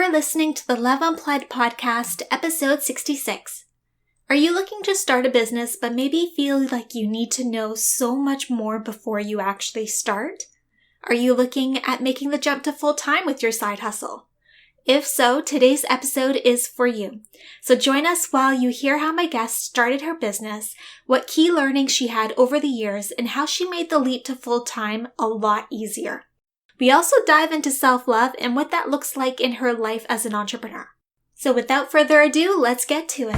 are listening to the Love Unplugged podcast, episode 66. Are you looking to start a business but maybe feel like you need to know so much more before you actually start? Are you looking at making the jump to full-time with your side hustle? If so, today's episode is for you. So join us while you hear how my guest started her business, what key learnings she had over the years, and how she made the leap to full-time a lot easier. We also dive into self-love and what that looks like in her life as an entrepreneur. So without further ado, let's get to it.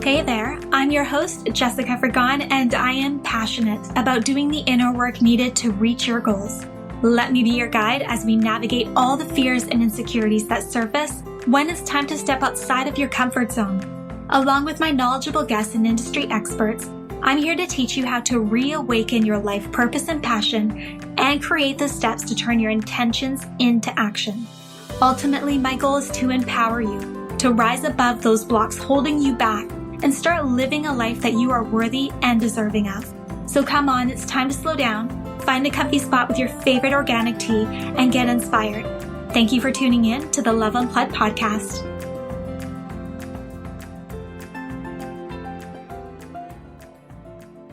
Hey there, I'm your host, Jessica Fergon, and I am passionate about doing the inner work needed to reach your goals. Let me be your guide as we navigate all the fears and insecurities that surface when it's time to step outside of your comfort zone. Along with my knowledgeable guests and industry experts, I'm here to teach you how to reawaken your life purpose and passion and create the steps to turn your intentions into action. Ultimately, my goal is to empower you to rise above those blocks holding you back and start living a life that you are worthy and deserving of. So come on, it's time to slow down, find a comfy spot with your favorite organic tea, and get inspired. Thank you for tuning in to the Love Unplugged podcast.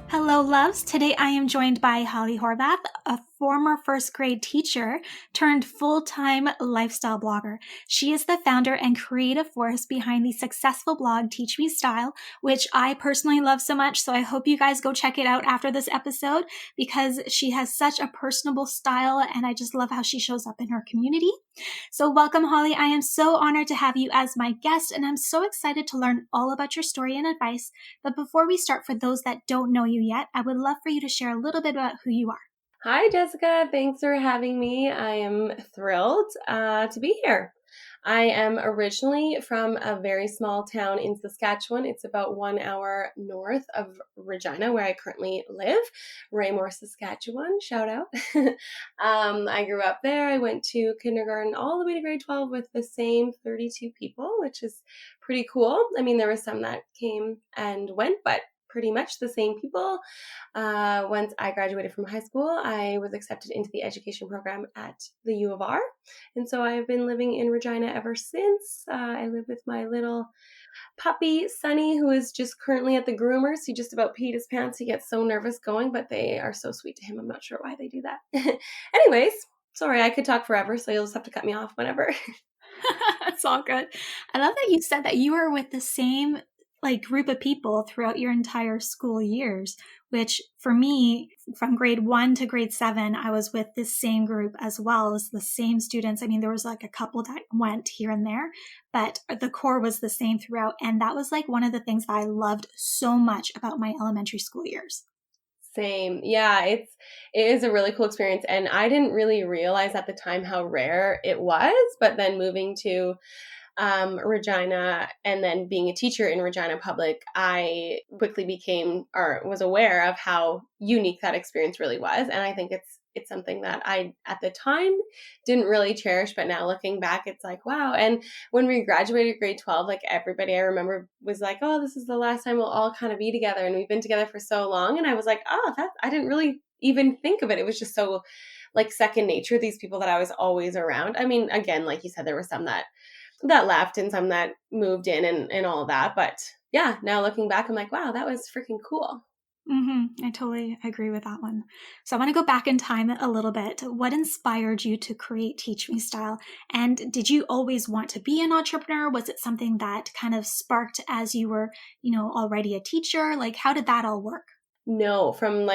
Hello, loves. Today I am joined by Holly Horvath, a former first grade teacher turned full-time lifestyle blogger. She is the founder and creative force behind the successful blog Teach Me Style, which I personally love so much. So I hope you guys go check it out after this episode because she has such a personable style and I just love how she shows up in her community. So welcome, Holly. I am so honored to have you as my guest and I'm so excited to learn all about your story and advice. But before we start, for those that don't know you yet, I would love for you to share a little bit about who you are. Hi, Jessica. Thanks for having me. I am thrilled to be here. I am originally from a very small town in Saskatchewan. It's about 1 hour north of Regina, where I currently live. Raymore, Saskatchewan. Shout out. I grew up there. I went to kindergarten all the way to grade 12 with the same 32 people, which is pretty cool. I mean, there were some that came and went, but pretty much the same people. Once I graduated from high school, I was accepted into the education program at the U of R. And so I've been living in Regina ever since. I live with my little puppy, Sunny, who is just currently at the groomers. He just about peed his pants. He gets so nervous going, but they are so sweet to him. I'm not sure why they do that. Anyways, sorry, I could talk forever, so you'll just have to cut me off whenever. That's all good. I love that you said that you were with the same group of people throughout your entire school years, which for me, from grade 1 to grade 7, I was with this same group as well as the same students. I mean, there was a couple that went here and there, but the core was the same throughout. And that was one of the things that I loved so much about my elementary school years. Same. Yeah, it is a really cool experience. And I didn't really realize at the time how rare it was, but then moving to Regina and then being a teacher in Regina Public, I quickly was aware of how unique that experience really was. And I think it's something that I, at the time, didn't really cherish, but now looking back, it's like, wow. And when we graduated grade 12, everybody I remember was like, oh, this is the last time we'll all kind of be together. And we've been together for so long. And I was like, oh, I didn't really even think of it. It was just so second nature, these people that I was always around. I mean, again, like you said, there were some that left and some that moved in and all that. But yeah, now looking back, I'm like, wow, that was freaking cool. I totally agree with that one. So I want to go back in time a little bit. What inspired you to create Teach Me Style? And did you always want to be an entrepreneur? Was it something that kind of sparked as you were, already a teacher? How did that all work? No, from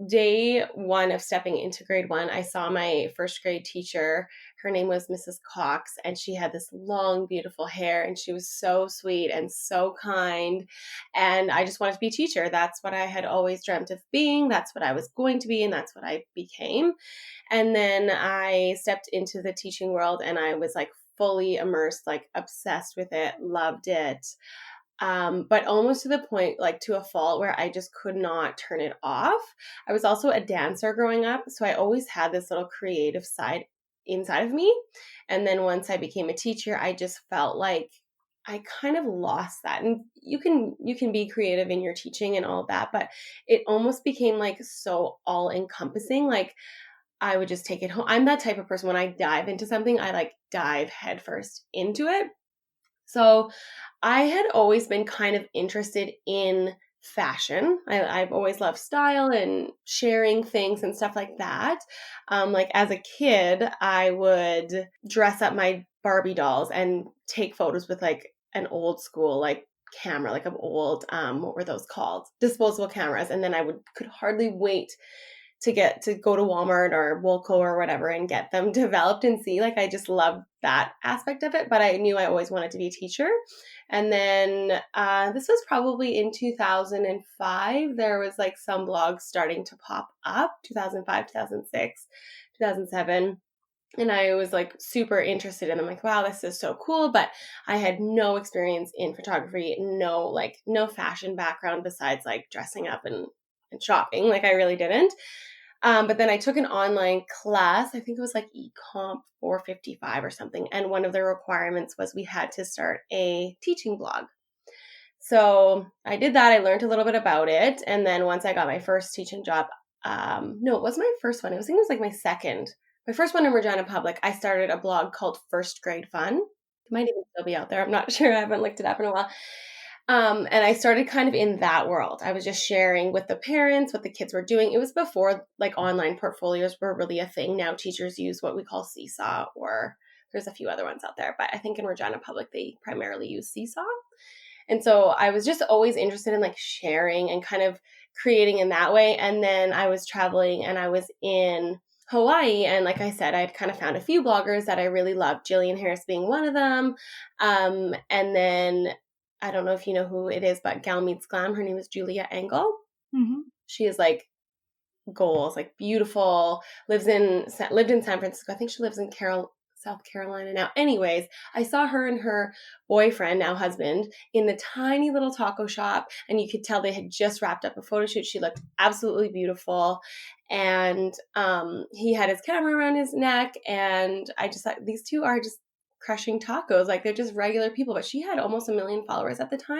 day one of stepping into grade 1, I saw my first grade teacher. Her name was Mrs. Cox, and she had this long, beautiful hair, and she was so sweet and so kind. And I just wanted to be a teacher. That's what I had always dreamt of being. That's what I was going to be, and that's what I became. And then I stepped into the teaching world, and I was fully immersed, obsessed with it, loved it. But almost to the point, to a fault where I just could not turn it off. I was also a dancer growing up, so I always had this little creative side inside of me. And then once I became a teacher, I just felt like I kind of lost that. And you can be creative in your teaching and all of that, but it almost became so all encompassing. I would just take it home. I'm that type of person, when I dive into something, I like dive headfirst into it. So I had always been kind of interested in fashion. I've always loved style and sharing things and stuff like that. Like as a kid, I would dress up my Barbie dolls and take photos with like an old school like camera, like an old what were those called? Disposable cameras. And then could hardly wait to go to Walmart or Woolco or whatever and get them developed and see. Like I just loved that aspect of it, but I knew I always wanted to be a teacher. And then this was probably in 2005. There was like some blogs starting to pop up, 2005, 2006, 2007. And I was like super interested in them. Like, wow, this is so cool. But I had no experience in photography, no fashion background besides like dressing up and shopping. Like I really didn't. But then I took an online class. I think it was like eComp 455 or something. And one of the requirements was we had to start a teaching blog. So I did that. I learned a little bit about it. And then once I got my first teaching job, no, it wasn't my first one. I think it was like my second. My first one in Regina Public, I started a blog called First Grade Fun. It might even still be out there. I'm not sure. I haven't looked it up in a while. And I started kind of in that world. I was just sharing with the parents what the kids were doing. It was before like online portfolios were really a thing. Now teachers use what we call Seesaw, or there's a few other ones out there, but I think in Regina Public, they primarily use Seesaw. And so I was just always interested in like sharing and kind of creating in that way. And then I was traveling and I was in Hawaii. And like I said, I'd kind of found a few bloggers that I really loved, Jillian Harris being one of them. And then I don't know if you know who it is, but Gal Meets Glam. Her name is Julia Engel. Mm-hmm. She is like goals, like beautiful, lived in San Francisco. I think she lives in South Carolina now. Anyways, I saw her and her boyfriend, now husband, in the tiny little taco shop, and you could tell they had just wrapped up a photo shoot. She looked absolutely beautiful, and he had his camera around his neck, and I just thought these two are just crushing tacos. Like they're just regular people, but she had almost 1 million followers at the time.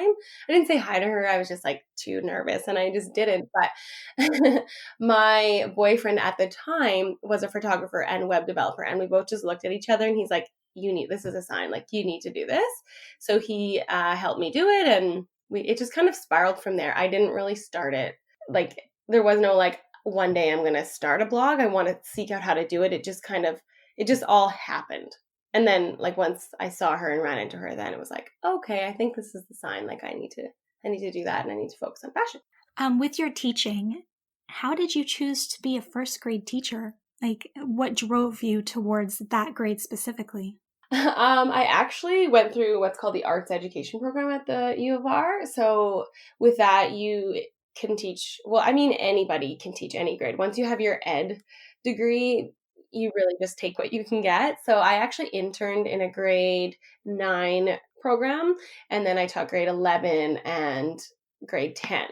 I didn't say hi to her. I was just like too nervous and I just didn't. But my boyfriend at the time was a photographer and web developer. And we both just looked at each other and he's like, this is a sign, like you need to do this. So he helped me do it. And it just kind of spiraled from there. I didn't really start it. Like there was no like, one day I'm going to start a blog. I want to seek out how to do it. It just all happened. And then like once I saw her and ran into her, then it was like, okay, I think this is the sign. Like I need to do that and I need to focus on fashion. With your teaching, how did you choose to be a first grade teacher? Like what drove you towards that grade specifically? I actually went through what's called the arts education program at the U of R. So with that, you can teach, well, I mean, anybody can teach any grade. Once you have your ed degree, you really just take what you can get. So I actually interned in a grade 9 program, and then I taught grade 11 and grade 10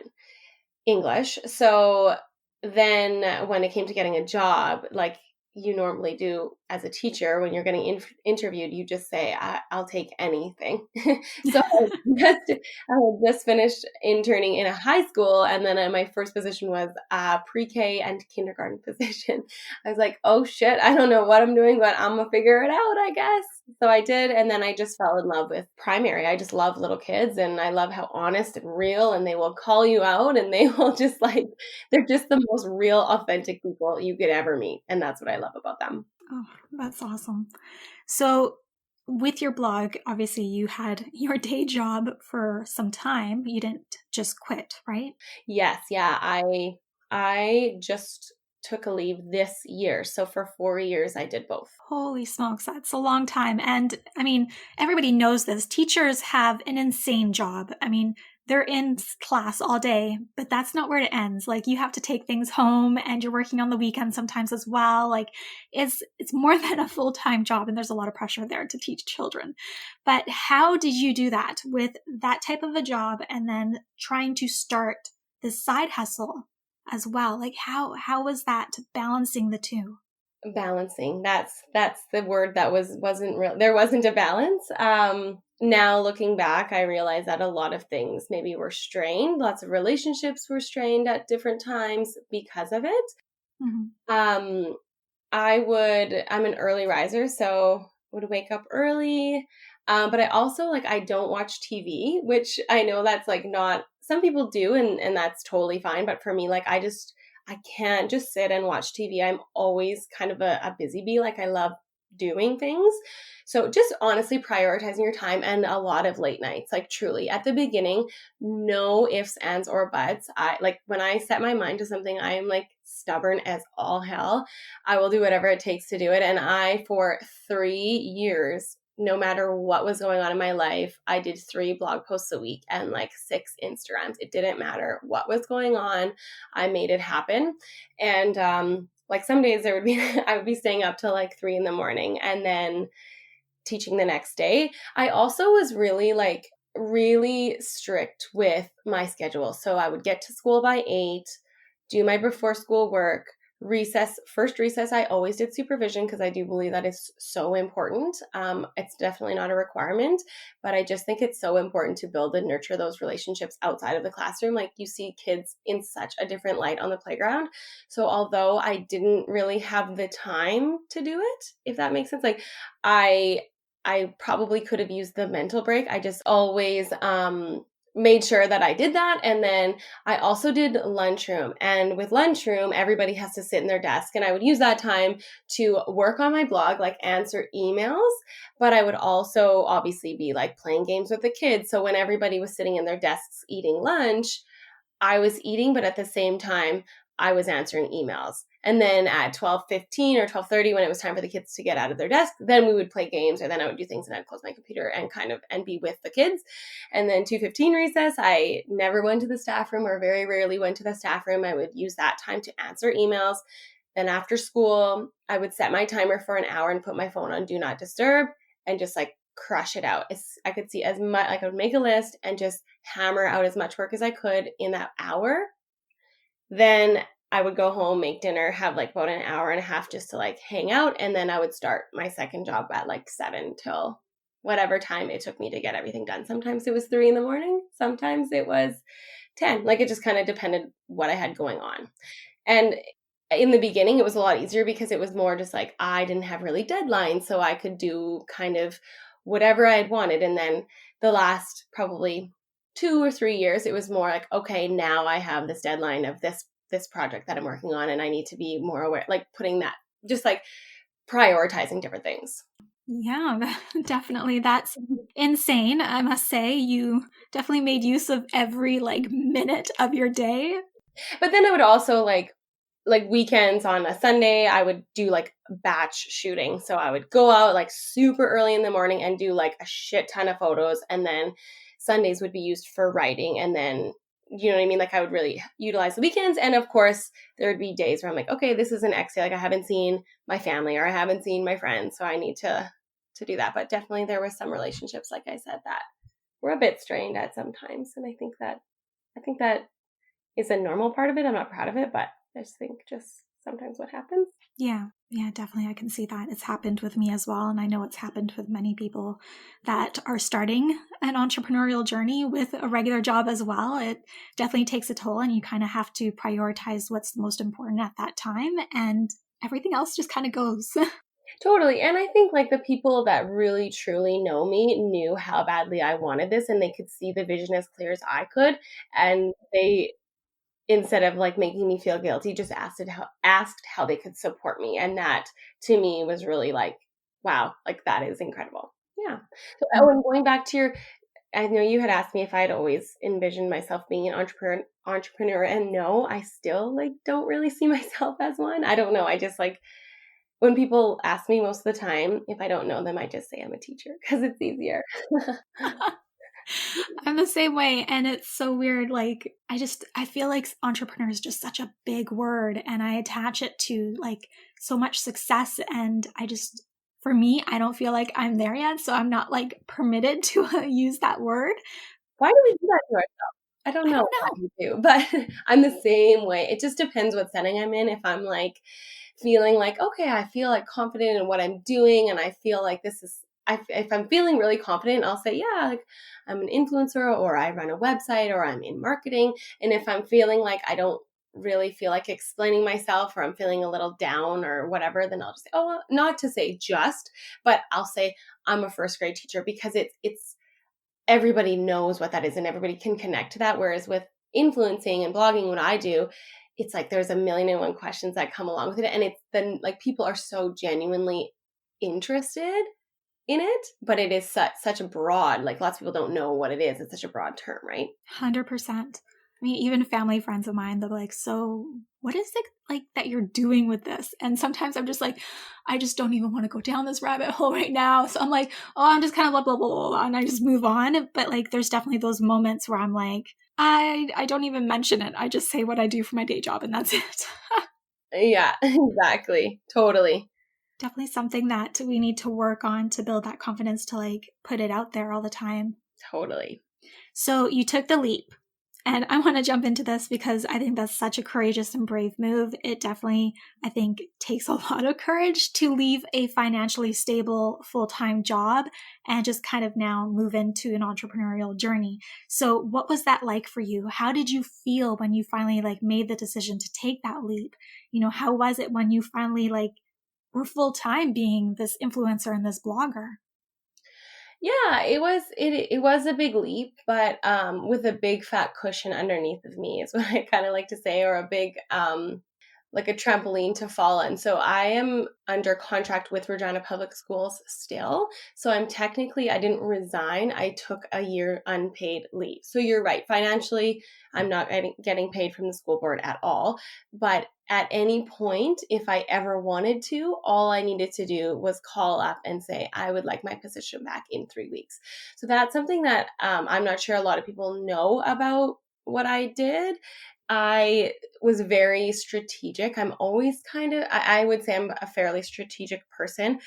English. So then when it came to getting a job, like you normally do as a teacher, when you're getting interviewed, you just say, I'll take anything. So I had just finished interning in a high school. And then my first position was a pre-K and kindergarten position. I was like, oh shit, I don't know what I'm doing, but I'm gonna figure it out, I guess. So I did. And then I just fell in love with primary. I just love little kids and I love how honest and real, and they will call you out and they will just like, they're just the most real, authentic people you could ever meet. And that's what I love about them. Oh, that's awesome. So with your blog, obviously you had your day job for some time. You didn't just quit, right? Yes. Yeah. I just took a leave this year. So for 4 years, I did both. Holy smokes, that's a long time. And I mean, everybody knows this. Teachers have an insane job. I mean, they're in class all day, but that's not where it ends. Like you have to take things home and you're working on the weekend sometimes as well. Like it's more than a full-time job and there's a lot of pressure there to teach children. But how did you do that with that type of a job and then trying to start this side hustle as well? Like how was that balancing the two? Balancing. That's the word that wasn't real. There wasn't a balance. Now looking back, I realize that a lot of things maybe were strained. Lots of relationships were strained at different times because of it. Mm-hmm. I'm an early riser, so would wake up early. But I also like, I don't watch TV, which I know that's like not, some people do, and that's totally fine. But for me, like, I can't just sit and watch TV. I'm always kind of a busy bee. Like, I love doing things. So just honestly prioritizing your time, and a lot of late nights, like truly at the beginning, no ifs, ands, or buts. I like, when I set my mind to something, I am like stubborn as all hell. I will do whatever it takes to do it. And for 3 years, no matter what was going on in my life, I did 3 blog posts a week and like 6 Instagrams. It didn't matter what was going on. I made it happen. And like, some days there would be, I would be staying up till like 3 a.m. and then teaching the next day. I also was really strict with my schedule. So I would get to school by 8, do my before school work, first recess, I always did supervision because I do believe that is so important. It's definitely not a requirement, but I just think it's so important to build and nurture those relationships outside of the classroom. Like, you see kids in such a different light on the playground. So although I didn't really have the time to do it, if that makes sense, like, I probably could have used the mental break. I just always made sure that I did that. And then I also did lunchroom. And with lunchroom, everybody has to sit in their desk. And I would use that time to work on my blog, like answer emails. But I would also obviously be like playing games with the kids. So when everybody was sitting in their desks eating lunch, I was eating, but at the same time, I was answering emails. And then at 12:15 or 12:30, when it was time for the kids to get out of their desk, then we would play games, or then I would do things, and I'd close my computer and be with the kids. And then 2:15 recess, I never went to the staff room, or very rarely went to the staff room. I would use that time to answer emails. Then after school, I would set my timer for an hour and put my phone on do not disturb and just like crush it out. I could see as much, like I would make a list and just hammer out as much work as I could in that hour. Then I would go home, make dinner, have like about an hour and a half just to like hang out. And then I would start my second job at like 7 till whatever time it took me to get everything done. Sometimes it was 3 a.m. Sometimes it was 10. Like, it just kind of depended what I had going on. And in the beginning, it was a lot easier because it was more just like, I didn't have really deadlines. So I could do kind of whatever I had wanted. And then the last probably 2 or 3 years, it was more like, okay, now I have this deadline of this project that I'm working on, and I need to be more aware, like putting that, just like prioritizing different things. Yeah, definitely. That's insane. I must say, you definitely made use of every like minute of your day. But then I would also like weekends, on a Sunday, I would do like batch shooting. So I would go out like super early in the morning and do like a shit ton of photos. And then Sundays would be used for writing. And then, you know what I mean? Like, I would really utilize the weekends. And of course, there would be days where I'm like, okay, this is an X day. Like, I haven't seen my family, or I haven't seen my friends. So I need to do that. But definitely there were some relationships, like I said, that were a bit strained at some times. And I think that is a normal part of it. I'm not proud of it, but I just think just sometimes what happens. Yeah, definitely. I can see that. It's happened with me as well. And I know it's happened with many people that are starting an entrepreneurial journey with a regular job as well. It definitely takes a toll, and you kind of have to prioritize what's the most important at that time. And everything else just kind of goes. Totally. And I think like the people that really truly know me knew how badly I wanted this, and they could see the vision as clear as I could. And they, instead of like making me feel guilty, just asked how they could support me. And that to me was really like, wow, like that is incredible. Yeah. So Ellen, going back to I know you had asked me if I had always envisioned myself being an entrepreneur, and no, I still like don't really see myself as one. I don't know. I just like, when people ask me, most of the time, if I don't know them, I just say I'm a teacher because it's easier. I'm the same way. And it's so weird. Like, I feel like entrepreneur is just such a big word, and I attach it to like so much success. And for me, I don't feel like I'm there yet. So I'm not like permitted to use that word. Why do we do that to ourselves? I don't know why we do, but I'm the same way. It just depends what setting I'm in. If I'm like feeling like, okay, I feel like confident in what I'm doing, and I feel like if I'm feeling really confident, I'll say, yeah, like I'm an influencer, or I run a website, or I'm in marketing. And if I'm feeling like I don't really feel like explaining myself, or I'm feeling a little down or whatever, then I'll just say, oh, well, not to say just, but I'll say I'm a first grade teacher, because it's everybody knows what that is and everybody can connect to that. Whereas with influencing and blogging, what I do, it's like there's a million and one questions that come along with it. And it's then like people are so genuinely interested in it, but it is such a broad, like lots of people don't know what it is. It's such a broad term, right? 100%. I mean, even family friends of mine, they're like, so what is it like that you're doing with this? And sometimes I'm just like, I just don't even want to go down this rabbit hole right now. So I'm like, oh, I'm just kind of blah, blah, blah, blah, blah, and I just move on. But like, there's definitely those moments where I'm like, I don't even mention it. I just say what I do for my day job and that's it. Yeah, exactly. Totally. Definitely something that we need to work on to build that confidence to like put it out there all the time. Totally. So you took the leap. And I want to jump into this because I think that's such a courageous and brave move. It definitely, I think, takes a lot of courage to leave a financially stable full-time job and just kind of now move into an entrepreneurial journey. So what was that like for you? How did you feel when you finally like made the decision to take that leap? You know, how was it when you finally like were full-time being this influencer and this blogger? Yeah, it was a big leap, but with a big fat cushion underneath of me is what I kind of like to say, or a big like a trampoline to fall on. So I am under contract with Regina Public Schools still. So I didn't resign. I took a year unpaid leave. So you're right. Financially, I'm not getting paid from the school board at all. But at any point, if I ever wanted to, all I needed to do was call up and say, I would like my position back in 3 weeks. So that's something that I'm not sure a lot of people know about what I did. I was very strategic. I'm always I would say I'm a fairly strategic person.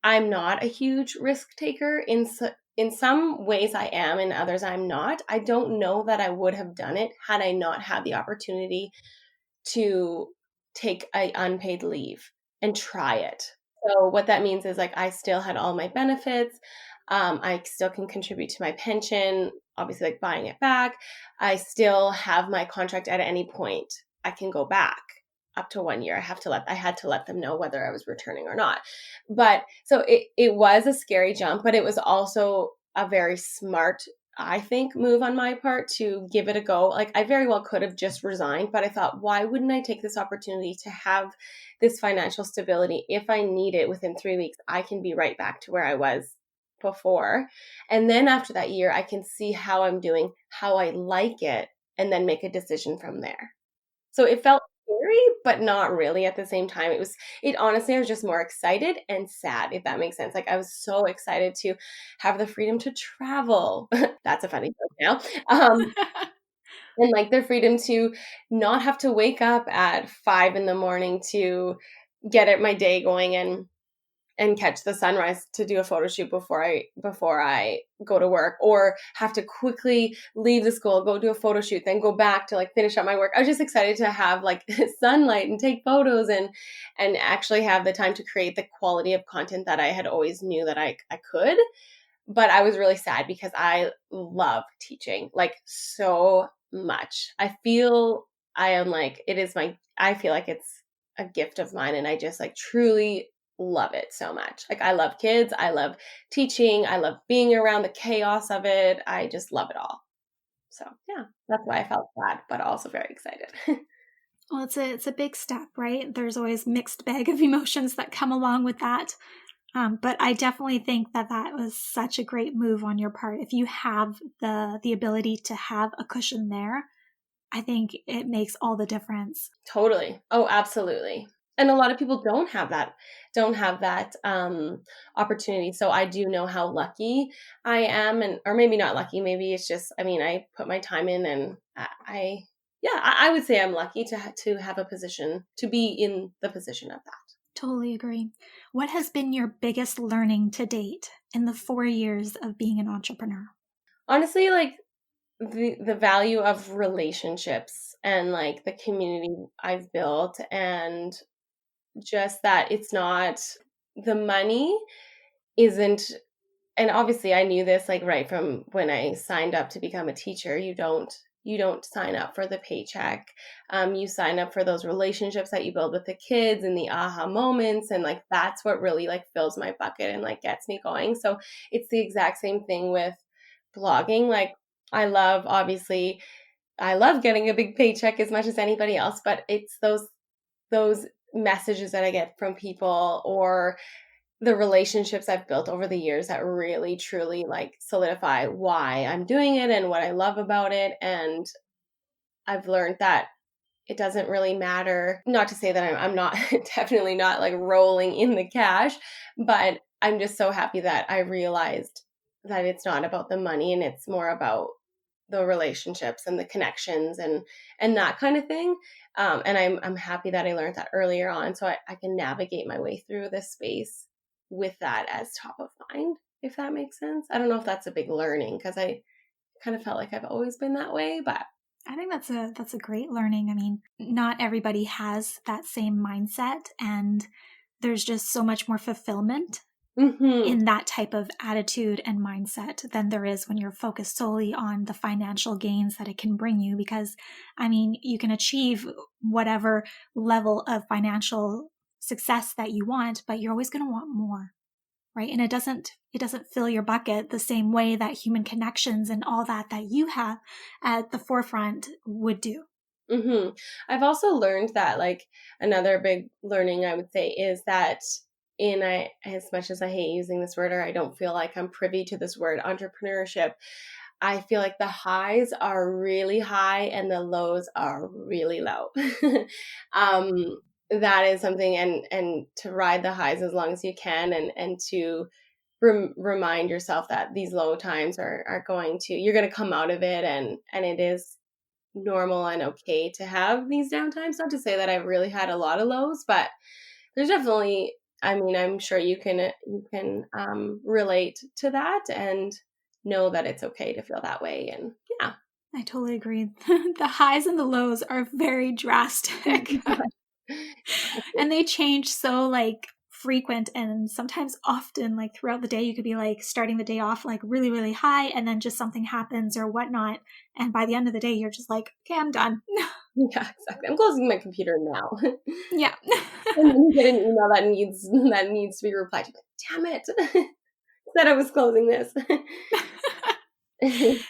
I'm not a huge risk taker. In some ways I am, in others I'm not. I don't know that I would have done it had I not had the opportunity to take an unpaid leave and try it. So what that means is like I still had all my benefits. I still can contribute to my pension, obviously like buying it back. I still have my contract at any point. I can go back up to 1 year. I had to let them know whether I was returning or not. But so it was a scary jump, but it was also a very smart, I think, move on my part to give it a go. Like I very well could have just resigned, but I thought, why wouldn't I take this opportunity to have this financial stability? If I need it within 3 weeks, I can be right back to where I was before. And then after that year, I can see how I'm doing, how I like it, and then make a decision from there. So it felt scary, but not really at the same time. Honestly, I was just more excited and sad, if that makes sense. Like I was so excited to have the freedom to travel. That's a funny joke now. And like the freedom to not have to wake up at 5 a.m. to get my day going and catch the sunrise to do a photo shoot before I go to work, or have to quickly leave the school, go do a photo shoot, then go back to like finish up my work. I was just excited to have like sunlight and take photos and actually have the time to create the quality of content that I had always knew that I could. But I was really sad because I love teaching like so much. I feel like it's a gift of mine, and I just like truly love it so much. Like I love kids, I love teaching, I love being around the chaos of it. I just love it all. So yeah, that's why I felt sad, but also very excited. Well, it's a big step, right? There's always mixed bag of emotions that come along with that. But I definitely think that was such a great move on your part. If you have the ability to have a cushion there, I think it makes all the difference. Totally. Oh, absolutely. And a lot of people don't have that opportunity. So I do know how lucky I am, or maybe not lucky. Maybe it's just, I put my time in, and I would say I'm lucky to have a position, to be in the position of that. Totally agree. What has been your biggest learning to date in the 4 years of being an entrepreneur? Honestly, like the value of relationships and like the community I've built, and just that it's not, the money isn't, and obviously I knew this like right from when I signed up to become a teacher. You don't You don't sign up for the paycheck. You sign up for those relationships that you build with the kids and the aha moments. And like, that's what really like fills my bucket and like gets me going. So it's the exact same thing with blogging. Like I love getting a big paycheck as much as anybody else, but it's those messages that I get from people or the relationships I've built over the years that really truly like solidify why I'm doing it and what I love about it. And I've learned that it doesn't really matter. Not to say that I'm not definitely not like rolling in the cash, but I'm just so happy that I realized that it's not about the money and it's more about the relationships and the connections and that kind of thing. And I'm happy that I learned that earlier on, so I can navigate my way through this space with that as top of mind, if that makes sense. I don't know if that's a big learning because I kind of felt like I've always been that way, but I think that's a great learning. I mean, not everybody has that same mindset, and there's just so much more fulfillment in that type of attitude and mindset than there is when you're focused solely on the financial gains that it can bring you. Because, I mean, you can achieve whatever level of financial success that you want, but you're always going to want more, right? And it doesn't fill your bucket the same way that human connections and all that you have at the forefront would do. I've also learned that like another big learning I would say is that as much as I hate using this word, or I don't feel like I'm privy to this word, entrepreneurship, I feel like the highs are really high and the lows are really low. That is something, and to ride the highs as long as you can, and to remind yourself that these low times are you're going to come out of it, and it is normal and okay to have these downtimes. Not to say that I've really had a lot of lows, but there's definitely, I mean, I'm sure you can relate to that and know that it's okay to feel that way. And yeah. I totally agree. The highs and the lows are very drastic. And they change so like frequent and sometimes often, like throughout the day. You could be like starting the day off like really, really high, and then just something happens or whatnot. And by the end of the day, you're just like, okay, I'm done. Yeah, exactly. I'm closing my computer now. Yeah. And then you get an email that needs to be replied to. Damn it. Said I was closing this.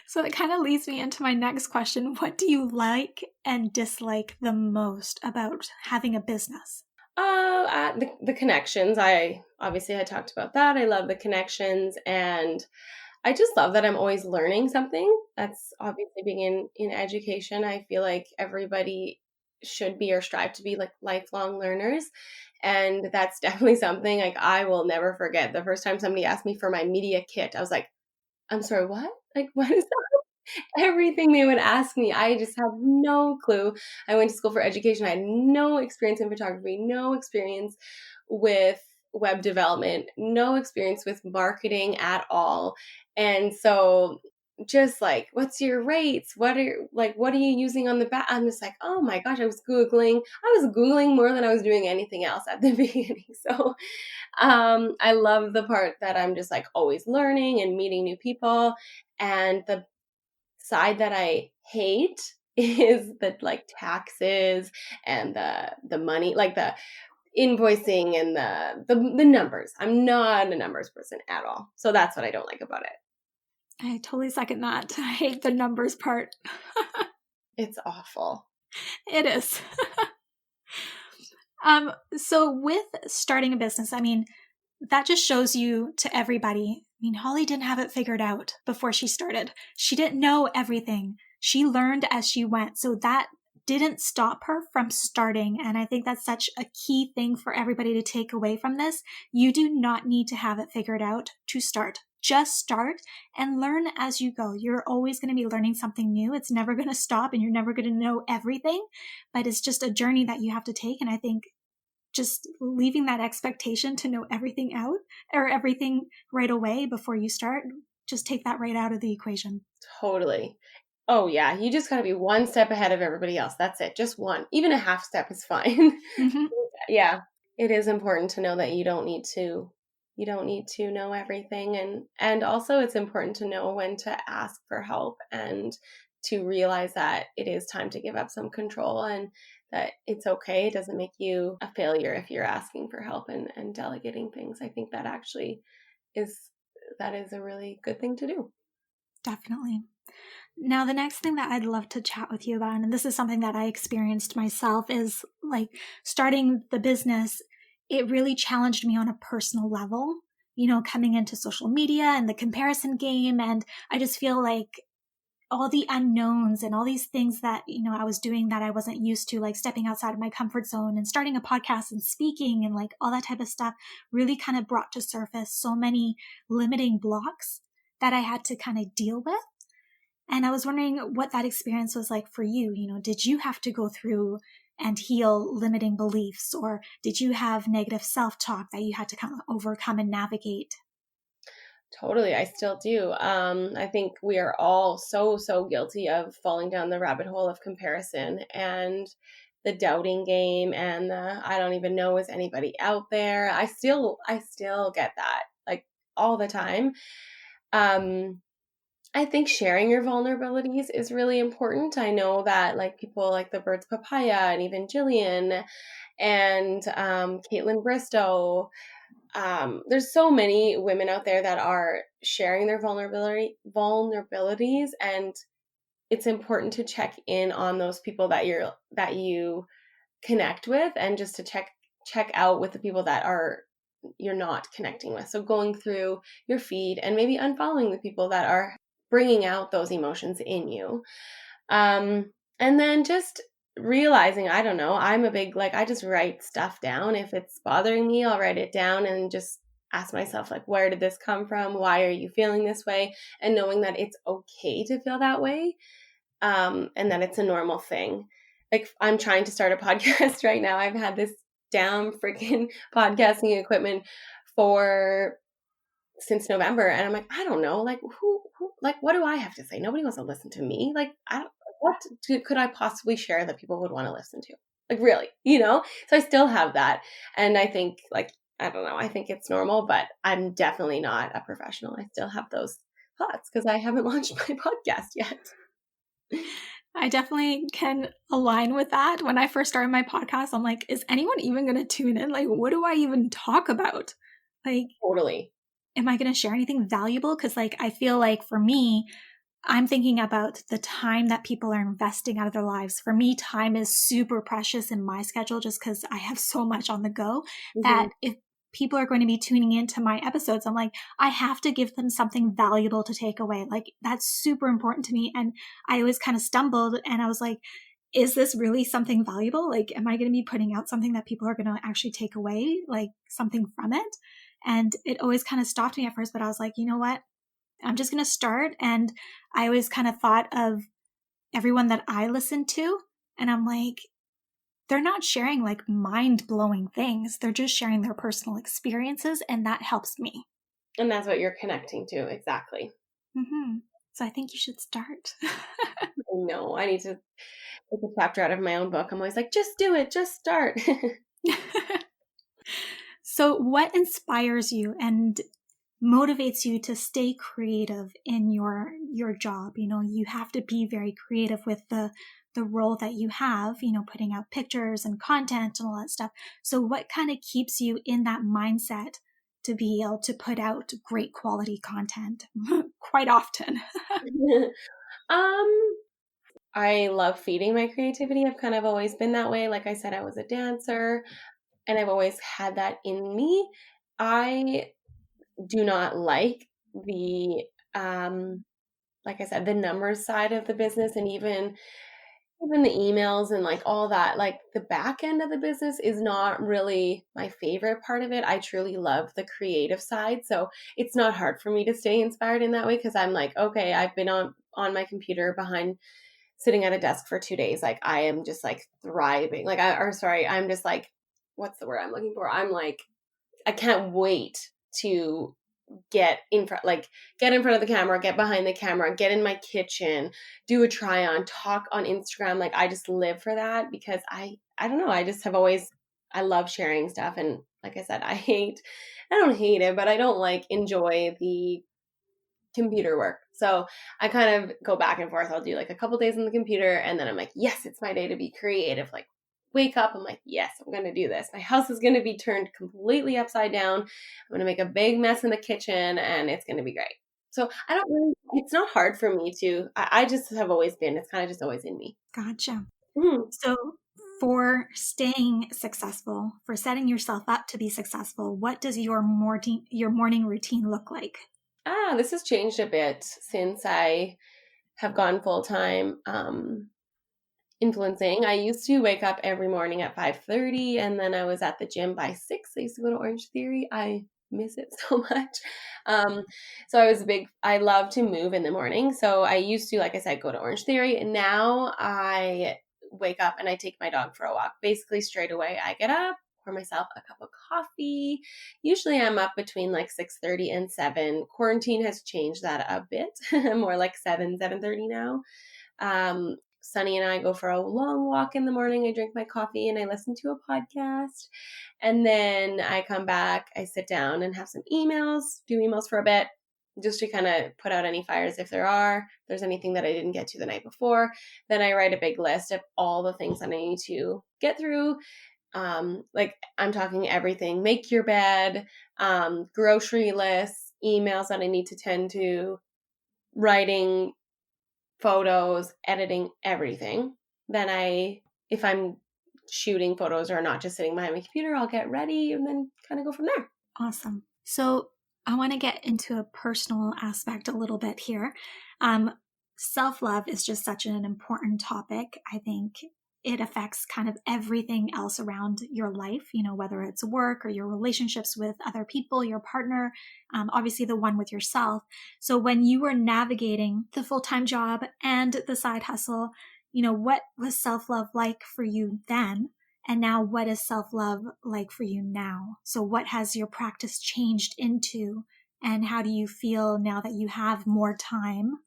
So that kind of leads me into my next question. What do you like and dislike the most about having a business? The connections. I obviously had talked about that. I love the connections, and I just love that I'm always learning something. That's obviously being in education. I feel like everybody should be or strive to be like lifelong learners. And that's definitely something like I will never forget. The first time somebody asked me for my media kit, I was like, I'm sorry, what? Like, what is that? Everything they would ask me, I just have no clue. I went to school for education. I had no experience in photography, no experience with web development, no experience with marketing at all. And so just like, what's your rates? What are you using on the back? I'm just like, oh my gosh, I was Googling more than I was doing anything else at the beginning. So I love the part that I'm just like always learning and meeting new people. And the side that I hate is the like taxes and the money, like the invoicing and the numbers. I'm not a numbers person at all. So that's what I don't like about it. I totally second that. I hate the numbers part. It's awful. It is. So with starting a business, I mean, that just shows you to everybody. I mean, Holly didn't have it figured out before she started. She didn't know everything. She learned as she went. So that didn't stop her from starting. And I think that's such a key thing for everybody to take away from this. You do not need to have it figured out to start. Just start and learn as you go. You're always going to be learning something new. It's never going to stop and you're never going to know everything, but it's just a journey that you have to take. And I think just leaving that expectation to know everything out or everything right away before you start, just take that right out of the equation. Totally. Oh yeah. You just got to be one step ahead of everybody else. That's it. Just one. Even a half step is fine. Mm-hmm. Yeah. It is important to know that you don't need to know everything. And also it's important to know when to ask for help and to realize that it is time to give up some control and that it's okay. It doesn't make you a failure if you're asking for help and delegating things. I think that actually is a really good thing to do. Definitely. Now, the next thing that I'd love to chat with you about, and this is something that I experienced myself, is like starting the business. It really challenged me on a personal level, coming into social media and the comparison game. And I just feel like all the unknowns and all these things that, I was doing that I wasn't used to, like stepping outside of my comfort zone and starting a podcast and speaking and like all that type of stuff really kind of brought to surface so many limiting blocks that I had to kind of deal with. And I was wondering what that experience was like for you. Did you have to go through and heal limiting beliefs, or did you have negative self-talk that you had to kind of overcome and navigate? Totally. I still do. I think we are all so guilty of falling down the rabbit hole of comparison and the doubting game and the, I don't even know, is anybody out there? I still get that like all the time. I think sharing your vulnerabilities is really important. I know that like people like the Birds Papaya and even Jillian and Caitlin Bristow, there's so many women out there that are sharing their vulnerabilities, and it's important to check in on those people that you connect with, and just to check out with the people that you're not connecting with. So going through your feed and maybe unfollowing the people that are bringing out those emotions in you. And then just realizing, I don't know, I'm a big, like, I just write stuff down. If it's bothering me, I'll write it down and just ask myself, like, where did this come from? Why are you feeling this way? And knowing that it's okay to feel that way. And that it's a normal thing. Like, I'm trying to start a podcast right now. I've had this damn freaking podcasting equipment since November. And I'm like, I don't know, like who, like, what do I have to say? Nobody wants to listen to me. Like, what could I possibly share that people would want to listen to? Like, really, So I still have that. And I think, like, I don't know, I think it's normal, but I'm definitely not a professional. I still have those thoughts because I haven't launched my podcast yet. I definitely can align with that. When I first started my podcast, I'm like, is anyone even going to tune in? Like, what do I even talk about? Like, totally. Am I going to share anything valuable? Because like, I feel like for me, I'm thinking about the time that people are investing out of their lives. For me, time is super precious in my schedule just because I have so much on the go that if people are going to be tuning into my episodes, I'm like, I have to give them something valuable to take away. Like, that's super important to me. And I always kind of stumbled and I was like, is this really something valuable? Like, am I going to be putting out something that people are going to actually take away, like something from it? And it always kind of stopped me at first, but I was like, you know what? I'm just going to start. And I always kind of thought of everyone that I listened to. And I'm like, they're not sharing like mind-blowing things. They're just sharing their personal experiences. And that helps me. And that's what you're connecting to. Exactly. Mm-hmm. So I think you should start. No, I need to take a chapter out of my own book. I'm always like, just do it. Just start. So what inspires you and motivates you to stay creative in your job? You have to be very creative with the role that you have, putting out pictures and content and all that stuff. So what kind of keeps you in that mindset to be able to put out great quality content quite often? I love feeding my creativity. I've kind of always been that way. Like I said, I was a dancer and I've always had that in me. I do not like the, like I said, the numbers side of the business, and even the emails and like all that, like the back end of the business is not really my favorite part of it. I truly love the creative side. So it's not hard for me to stay inspired in that way. Cause I'm like, okay, I've been on my computer sitting at a desk for 2 days. Like I am just like thriving. I'm just like, what's the word I'm looking for? I'm like, I can't wait to get in front of the camera, get behind the camera, get in my kitchen, do a try on, talk on Instagram. Like I just live for that because I don't know. I just have always, I love sharing stuff. And like I said, I don't hate it, but I don't like enjoy the computer work. So I kind of go back and forth. I'll do like a couple days on the computer and then I'm like, yes, it's my day to be creative. Like wake up. I'm like, yes, I'm going to do this. My house is going to be turned completely upside down. I'm going to make a big mess in the kitchen and it's going to be great. So I don't really, it's not hard for me to, I just have always been, it's kind of just always in me. Gotcha. Mm. So for staying successful, for setting yourself up to be successful, what does your morning routine look like? This has changed a bit since I have gone full-time influencing. I used to wake up every morning at 5:30 and then I was at the gym by 6. I used to go to Orange Theory. I miss it so much. So I love to move in the morning. So I used to, like I said, go to Orange Theory. And now I wake up and I take my dog for a walk. Basically straight away, I get up, pour myself a cup of coffee. Usually I'm up between like 6:30 and 7. Quarantine has changed that a bit. More like 7:30 now. Sunny and I go for a long walk in the morning. I drink my coffee and I listen to a podcast. And then I come back, I sit down and have some emails, do emails for a bit, just to kind of put out any fires if there's anything that I didn't get to the night before. Then I write a big list of all the things that I need to get through. Like I'm talking everything, make your bed, grocery lists, emails that I need to tend to, writing, photos, editing, everything. Then if I'm shooting photos or not just sitting behind my computer, I'll get ready and then kind of go from there. Awesome. So I want to get into a personal aspect a little bit here. Self-love is just such an important topic. I think it affects kind of everything else around your life, whether it's work or your relationships with other people, your partner, obviously the one with yourself. So when you were navigating the full-time job and the side hustle, what was self-love like for you then? And now what is self-love like for you now? So what has your practice changed into? And how do you feel now that you have more time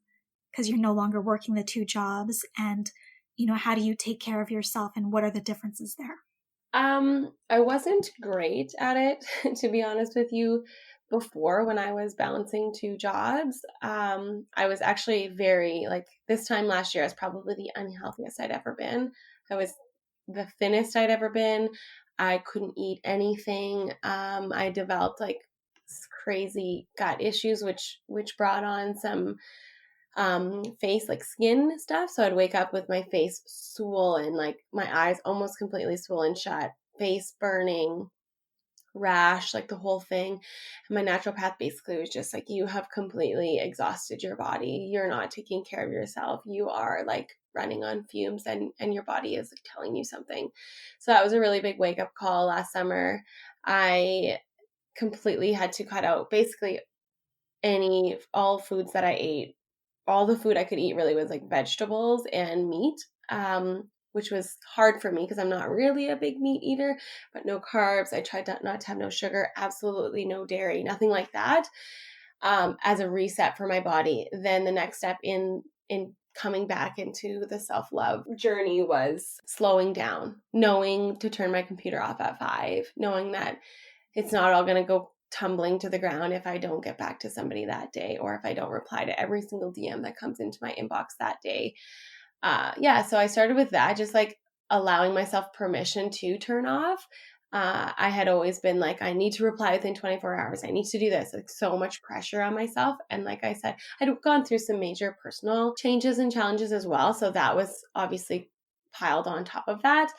because you're no longer working the 2 jobs? And how do you take care of yourself and what are the differences there? I wasn't great at it, to be honest with you, before when I was balancing 2 jobs. I was actually this time last year, I was probably the unhealthiest I'd ever been. I was the thinnest I'd ever been. I couldn't eat anything. I developed like crazy gut issues, which brought on some face, like skin stuff. So I'd wake up with my face swollen, like my eyes almost completely swollen shut, face burning, rash, like the whole thing. And my naturopath basically was just like, you have completely exhausted your body. You're not taking care of yourself. You are like running on fumes and your body is like telling you something. So that was a really big wake up call last summer. I completely had to cut out basically all foods that I ate. All the food I could eat really was like vegetables and meat, which was hard for me because I'm not really a big meat eater, but no carbs. I tried not to have no sugar, absolutely no dairy, nothing like that, as a reset for my body. Then the next step in coming back into the self-love journey was slowing down, knowing to turn my computer off at 5, knowing that it's not all going to go tumbling to the ground if I don't get back to somebody that day, or if I don't reply to every single DM that comes into my inbox that day. So I started with that, just like allowing myself permission to turn off. I had always been like, I need to reply within 24 hours. I need to do this, like so much pressure on myself. And like I said, I'd gone through some major personal changes and challenges as well. So that was obviously piled on top of that.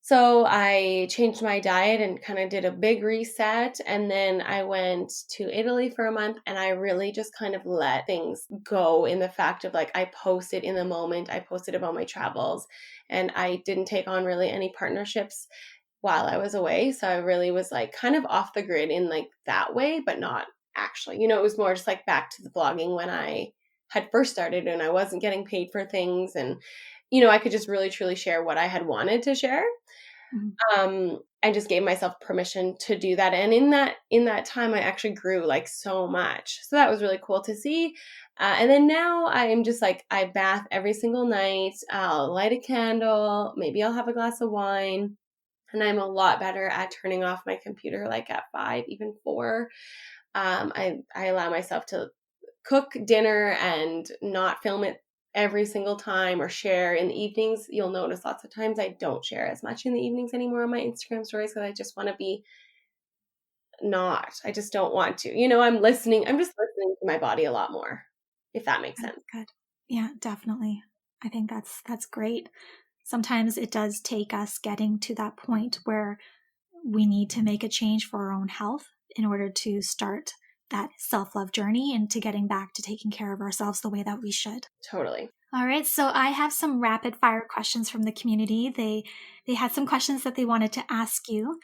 So I changed my diet and kind of did a big reset. And then I went to Italy for a month and I really just kind of let things go in the fact of like, I posted in the moment, I posted about my travels and I didn't take on really any partnerships while I was away. So I really was like kind of off the grid in like that way, but not actually, it was more just like back to the blogging when I had first started and I wasn't getting paid for things. And, I could just really truly share what I had wanted to share. I just gave myself permission to do that. And in that time, I actually grew like so much. So that was really cool to see. And then now I am just like, I bath every single night. I'll light a candle. Maybe I'll have a glass of wine. And I'm a lot better at turning off my computer like at 5, even 4. I allow myself to cook dinner and not film it every single time or share in the evenings. You'll notice lots of times I don't share as much in the evenings anymore on my Instagram stories because I just want to be I just don't want to. I'm just listening to my body a lot more, if that makes sense. Good. Yeah, definitely. I think that's great. Sometimes it does take us getting to that point where we need to make a change for our own health in order to start that self-love journey into getting back to taking care of ourselves the way that we should. Totally. All right, so I have some rapid fire questions from the community. They had some questions that they wanted to ask you.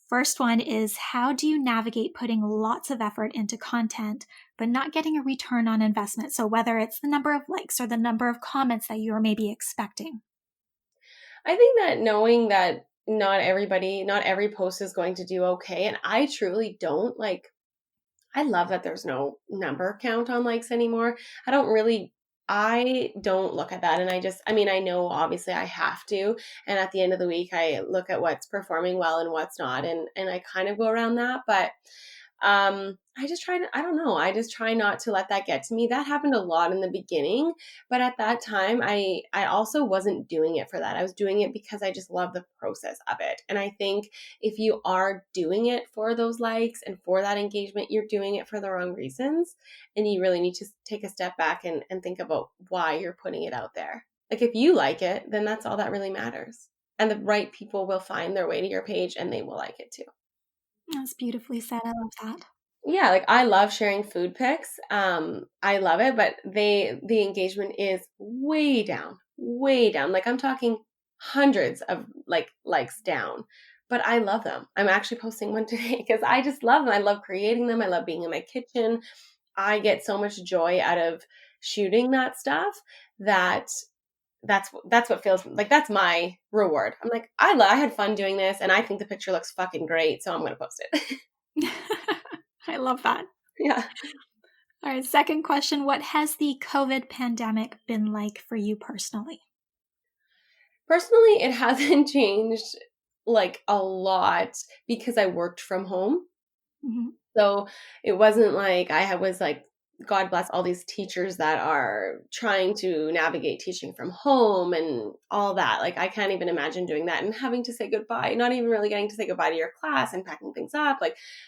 First one is, how do you navigate putting lots of effort into content but not getting a return on investment? So whether it's the number of likes or the number of comments that you're maybe expecting. I think that knowing that not every post is going to do okay, and I truly don't I love that there's no number count on likes anymore. I don't look at that. And I know obviously I have to. And at the end of the week, I look at what's performing well and what's not. And I kind of go around that. But I just try not to let that get to me. That happened a lot in the beginning. But at that time, I also wasn't doing it for that. I was doing it because I just love the process of it. And I think if you are doing it for those likes and for that engagement, you're doing it for the wrong reasons. And you really need to take a step back and think about why you're putting it out there. Like if you like it, then that's all that really matters. And the right people will find their way to your page and they will like it too. That's beautifully said. I love that. Yeah, I love sharing food pics. I love it, but the engagement is way down, way down. I'm talking hundreds of likes down, but I love them. I'm actually posting one today because I just love them. I love creating them. I love being in my kitchen. I get so much joy out of shooting that stuff that's what feels like that's my reward. I'm like, I had fun doing this and I think the picture looks fucking great, so I'm going to post it. I love that. Yeah. All right. Second question. What has the COVID pandemic been like for you personally? Personally, it hasn't changed a lot because I worked from home. Mm-hmm. So it wasn't like was God bless all these teachers that are trying to navigate teaching from home and all that. I can't even imagine doing that and having to say goodbye, not even really getting to say goodbye to your class and packing things up.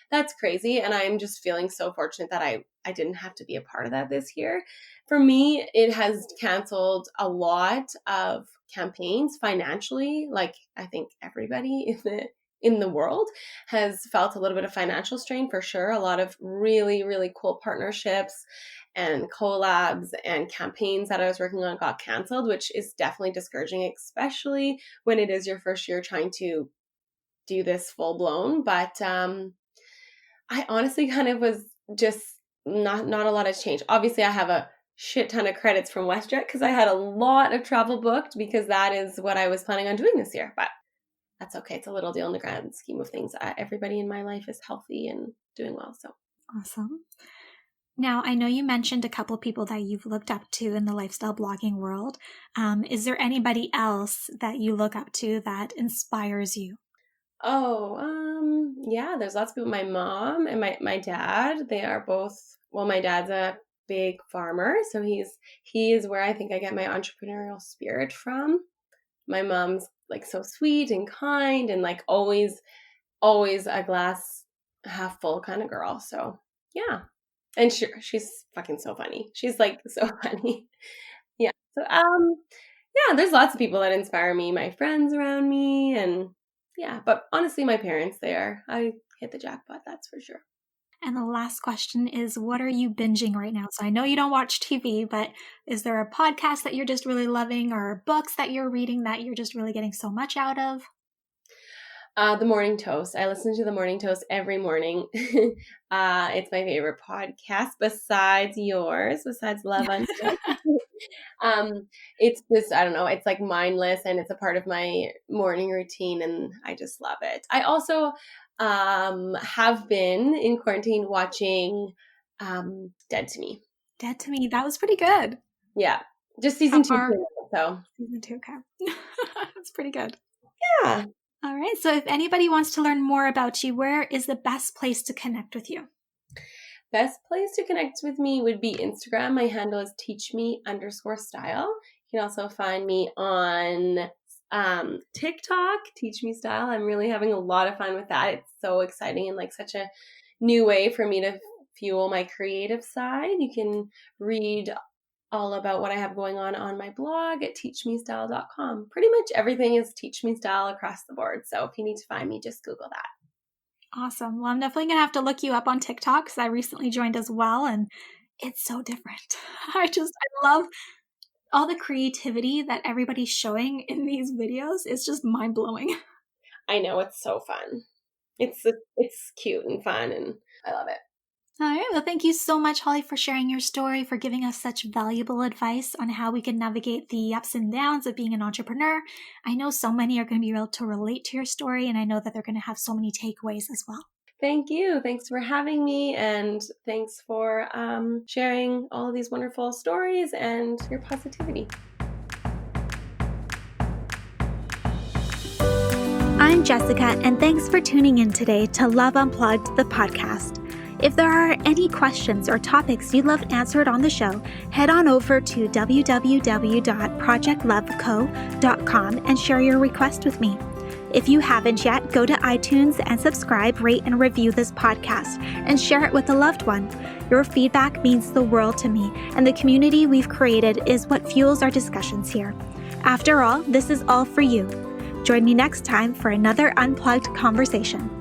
That's crazy. And I'm just feeling so fortunate that I didn't have to be a part of that this year. For me, it has canceled a lot of campaigns financially. I think everybody in the world has felt a little bit of financial strain for sure. A lot of really, really cool partnerships and collabs and campaigns that I was working on got canceled, which is definitely discouraging, especially when it is your first year trying to do this full blown. But I honestly kind of was just not a lot has changed. Obviously, I have a shit ton of credits from WestJet because I had a lot of travel booked because that is what I was planning on doing this year. But that's okay. It's a little deal in the grand scheme of things. Everybody in my life is healthy and doing well. So awesome. Now, I know you mentioned a couple of people that you've looked up to in the lifestyle blogging world. Is there anybody else that you look up to that inspires you? Oh, yeah, there's lots of people. My mom and my dad, they are both, well, my dad's a big farmer. So he is where I think I get my entrepreneurial spirit from. My mom's so sweet and kind and always a glass half full kind of girl. So yeah. And she's fucking so funny. She's so funny. Yeah. So yeah, there's lots of people that inspire me, my friends around me, and yeah, but honestly my parents, I hit the jackpot, that's for sure. And the last question is, what are you binging right now? So I know you don't watch TV, but is there a podcast that you're just really loving or books that you're reading that you're just really getting so much out of? The Morning Toast. I listen to The Morning Toast every morning. It's my favorite podcast besides yours, besides Love Unfit. It's just, I don't know, it's mindless and it's a part of my morning routine and I just love it. I also have been in quarantine watching Dead to Me. Dead to Me, that was pretty good. Yeah, just season 2. So season 2, okay. That's pretty good. Yeah. All right. So if anybody wants to learn more about you, where is the best place to connect with you? Best place to connect with me would be Instagram. My handle is teachme_style. You can also find me on TikTok, Teach Me Style. I'm really having a lot of fun with that. It's so exciting and like such a new way for me to fuel my creative side. You can read all about what I have going on my blog at teachmestyle.com. Pretty much everything is Teach Me Style across the board. So if you need to find me, just Google that. Awesome. Well, I'm definitely going to have to look you up on TikTok because I recently joined as well, and it's so different. I love all the creativity that everybody's showing in these videos. It's just mind-blowing. I know, it's so fun. It's cute and fun, and I love it. All right. Well, thank you so much, Holly, for sharing your story, for giving us such valuable advice on how we can navigate the ups and downs of being an entrepreneur. I know so many are going to be able to relate to your story, and I know that they're going to have so many takeaways as well. Thank you. Thanks for having me, and thanks for sharing all of these wonderful stories and your positivity. I'm Jessica, and thanks for tuning in today to Love Unplugged, the podcast. If there are any questions or topics you'd love answered on the show, head on over to www.projectloveco.com and share your request with me. If you haven't yet, go to iTunes and subscribe, rate, and review this podcast and share it with a loved one. Your feedback means the world to me, and the community we've created is what fuels our discussions here. After all, this is all for you. Join me next time for another unplugged conversation.